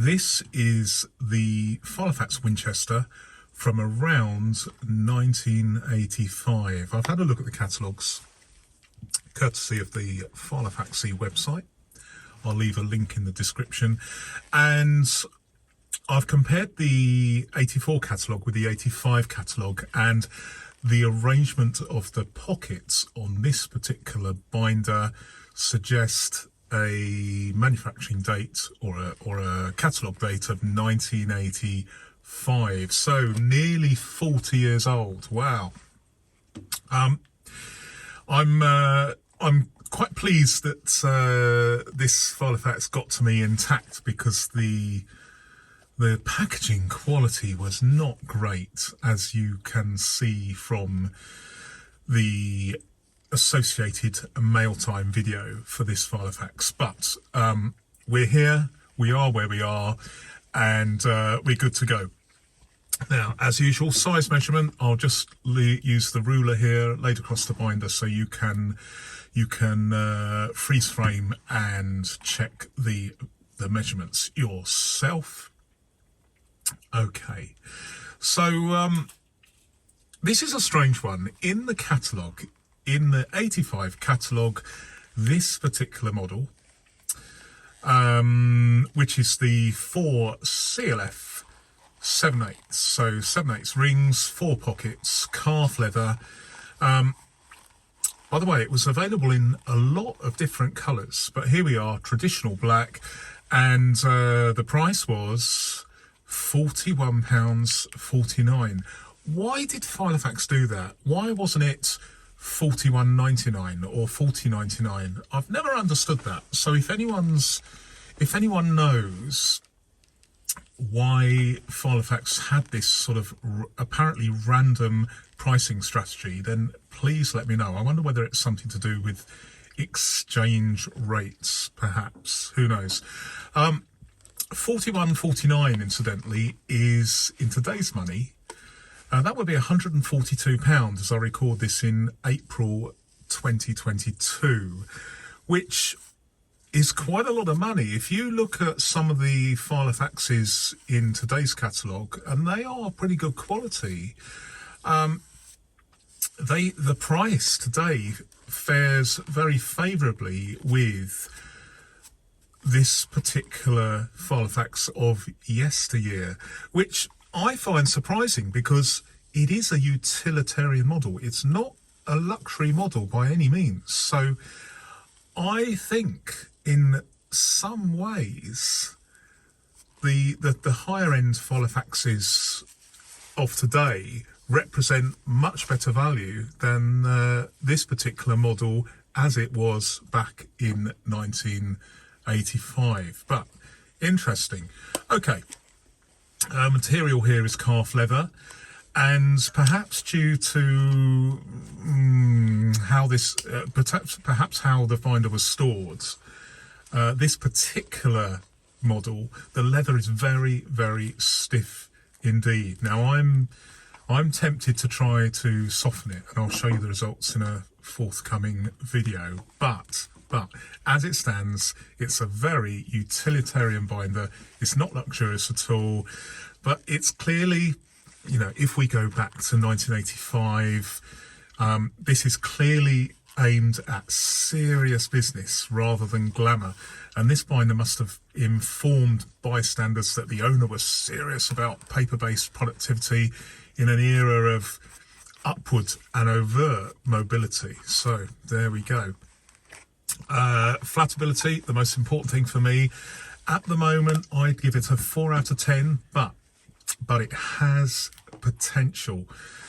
This is the Filofax Winchester from around 1985. I've had a look at the catalogues, courtesy of the Filofax website. I'll leave a link in the description. And I've compared the 84 catalogue with the 85 catalogue, and the arrangement of the pockets on this particular binder suggest a manufacturing date or a catalogue date of 1985, so nearly 40 years old. Wow. I'm quite pleased that this Filofax got to me intact, because the packaging quality was not great, as you can see from the associated mail time video for this Filofax. But we're here, we are where we are, and we're good to go. Now, as usual, size measurement, I'll just use the ruler here laid across the binder, so you can freeze frame and check the measurements yourself. Okay, so this is a strange one. In the catalogue, in the 85 catalogue, this particular model, which is the 4 CLF 7/8, so 7/8 rings, 4 pockets, calf leather. By the way, it was available in a lot of different colours, but here we are, traditional black, and the price was £41.49. Why did Filofax do that? Why wasn't it £41.99 or £40.99? I've never understood that. So if anyone knows why Filofax had this sort of apparently random pricing strategy, then please let me know. I wonder whether it's something to do with exchange rates, perhaps. Who knows? £41.49, incidentally, is, in today's money, that would be £142 as I record this in April 2022, which is quite a lot of money. If you look at some of the Filofaxes in today's catalogue, and they are pretty good quality, the price today fares very favourably with this particular Filofax of yesteryear, which I find surprising, because it is a utilitarian model. It's not a luxury model by any means. So I think in some ways the higher end Filofaxes of today represent much better value than this particular model as it was back in 1985. But interesting. Okay. Material here is calf leather, and perhaps due to how this, perhaps how the binder was stored, this particular model, the leather is very, very stiff indeed. Now I'm tempted to try to soften it, and I'll show you the results in a forthcoming video. But as it stands, it's a very utilitarian binder. It's not luxurious at all, but it's clearly, you know, if we go back to 1985, this is clearly aimed at serious business rather than glamour. And this binder must have informed bystanders that the owner was serious about paper-based productivity in an era of upward and overt mobility. So there we go. Flatability, the most important thing for me at the moment. I'd give it a 4 out of 10, but it has potential.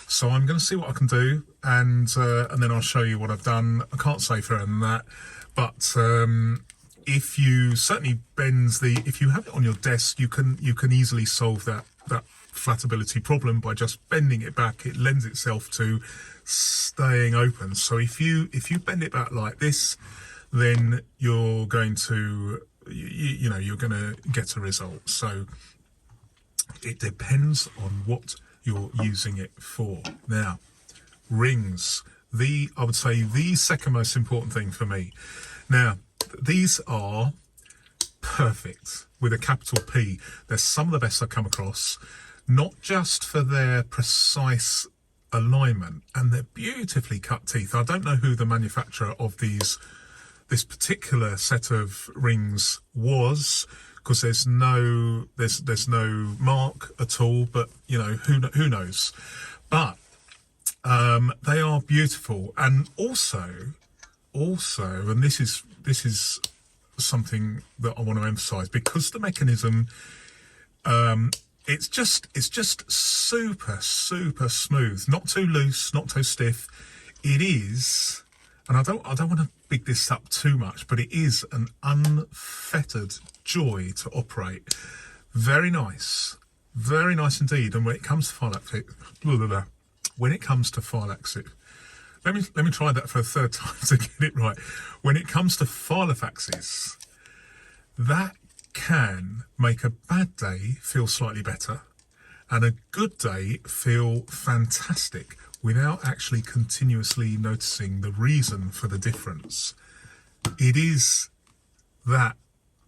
So I'm going to see what I can do, and then I'll show you what I've done. I can't say further than that, but if you if you have it on your desk, you can easily solve that flatability problem by just bending it back. It lends itself to staying open. So if you bend it back like this, then you're going to you're going to get a result. So it depends on what you're using it for. Now, rings, I would say the second most important thing for me. Now, these are perfect with a capital P. They're some of the best I've come across, not just for their precise alignment and their beautifully cut teeth. I don't know who the manufacturer of this particular set of rings was, because there's no mark at all, but you know, who knows. But they are beautiful, and also, and this is something that I want to emphasize, because the mechanism, it's just super smooth, not too loose, not too stiff. It is, and I don't want to big this up too much, but it is an unfettered joy to operate. Very nice indeed. And when it comes to filofax, let me try that for a third time to get it right. When it comes to filofaxes, that can make a bad day feel slightly better and a good day feel fantastic without actually continuously noticing the reason for the difference. It is that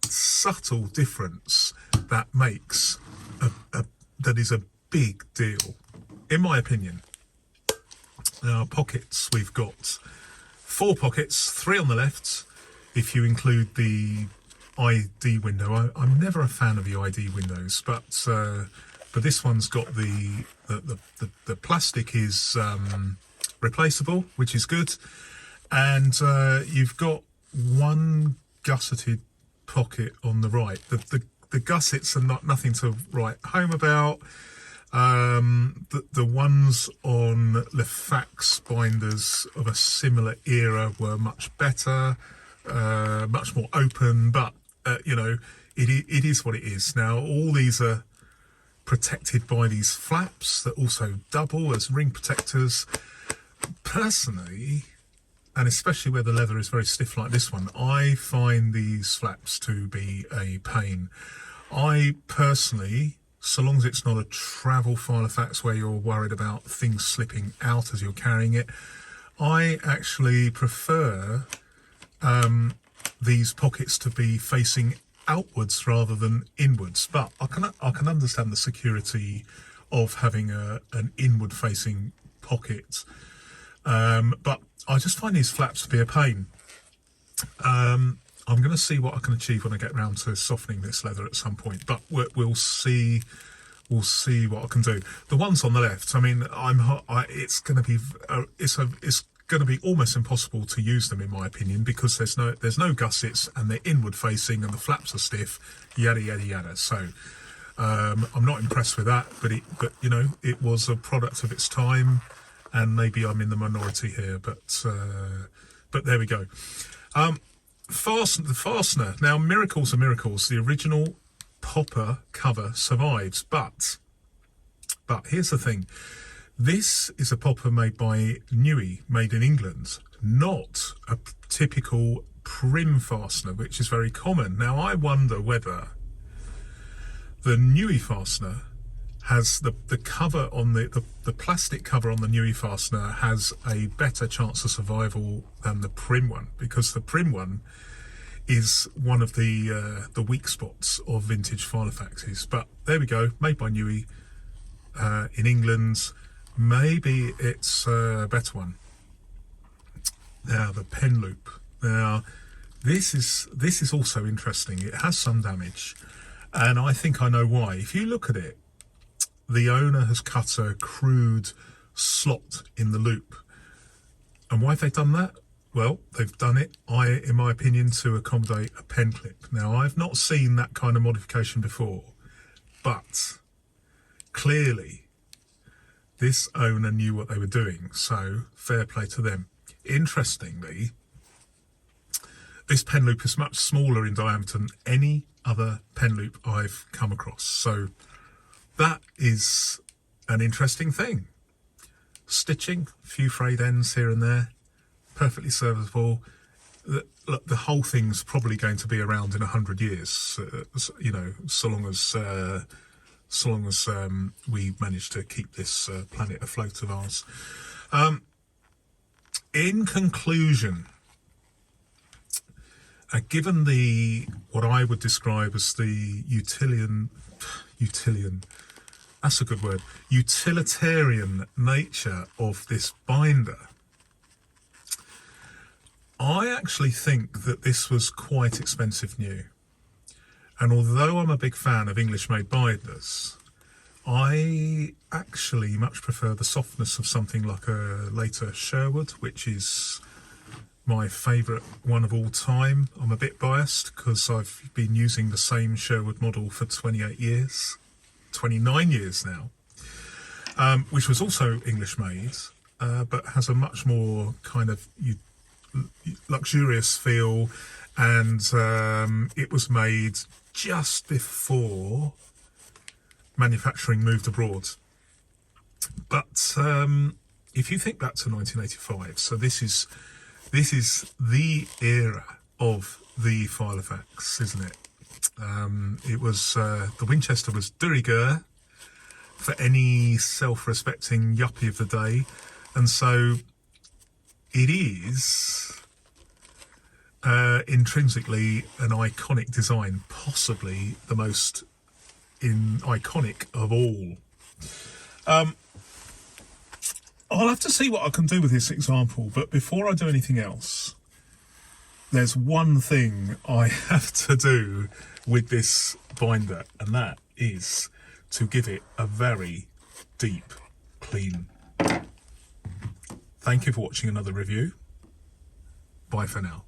subtle difference that makes that is a big deal, in my opinion. Now, pockets, we've got 4 pockets, 3 on the left, if you include the ID window. I'm never a fan of the ID windows, but this one's got the plastic is replaceable, which is good, and you've got one gusseted pocket on the right. The gussets are nothing to write home about. The ones on the fax binders of a similar era were much better, much more open, but you know, it is what it is. Now, all these are protected by these flaps that also double as ring protectors. Personally, and especially where the leather is very stiff like this one, I find these flaps to be a pain. I personally, so long as it's not a travel filofax where you're worried about things slipping out as you're carrying it, I actually prefer these pockets to be facing outwards rather than inwards. But I can understand the security of having an inward facing pocket, but I just find these flaps to be a pain. I'm going to see what I can achieve when I get round to softening this leather at some point, but we'll see what I can do. The ones on the left, I mean, it's going to be it's going to be almost impossible to use them, in my opinion, because there's no gussets and they're inward facing and the flaps are stiff, yada yada yada. So I'm not impressed with that, but you know, it was a product of its time, and maybe I'm in the minority here, but there we go. The fastener. Now, miracles are miracles. The original popper cover survives, but here's the thing. This is a popper made by Newey, made in England, not a typical prim fastener, which is very common. Now, I wonder whether the Newey fastener has the cover on the plastic cover on the Newey fastener has a better chance of survival than the prim one, because the prim one is one of the weak spots of vintage filofaxes. But there we go, made by Newey in England. Maybe it's a better one. Now, the pen loop. Now, this is also interesting. It has some damage, and I think I know why. If you look at it, the owner has cut a crude slot in the loop. And why have they done that? Well, they've done it, in my opinion, to accommodate a pen clip. Now, I've not seen that kind of modification before, but clearly this owner knew what they were doing, so fair play to them. Interestingly, this pen loop is much smaller in diameter than any other pen loop I've come across, so that is an interesting thing. Stitching, a few frayed ends here and there, perfectly serviceable. The whole thing's probably going to be around in 100 years, you know, so long as we manage to keep this planet afloat of ours. In conclusion, given what I would describe as the utilitarian, that's a good word, utilitarian nature of this binder, I actually think that this was quite expensive new. And although I'm a big fan of English-made binders, I actually much prefer the softness of something like a later Sherwood, which is my favourite one of all time. I'm a bit biased because I've been using the same Sherwood model for 28 years, 29 years now, which was also English-made, but has a much more kind of luxurious feel, and it was made just before manufacturing moved abroad. But if you think back to 1985, so this is the era of the filofax, isn't it? It was the Winchester was de rigueur for any self-respecting yuppie of the day, and so it is intrinsically an iconic design, possibly the most iconic of all. I'll have to see what I can do with this example, but before I do anything else, there's one thing I have to do with this binder, and that is to give it a very deep clean. Thank you for watching another review. Bye for now.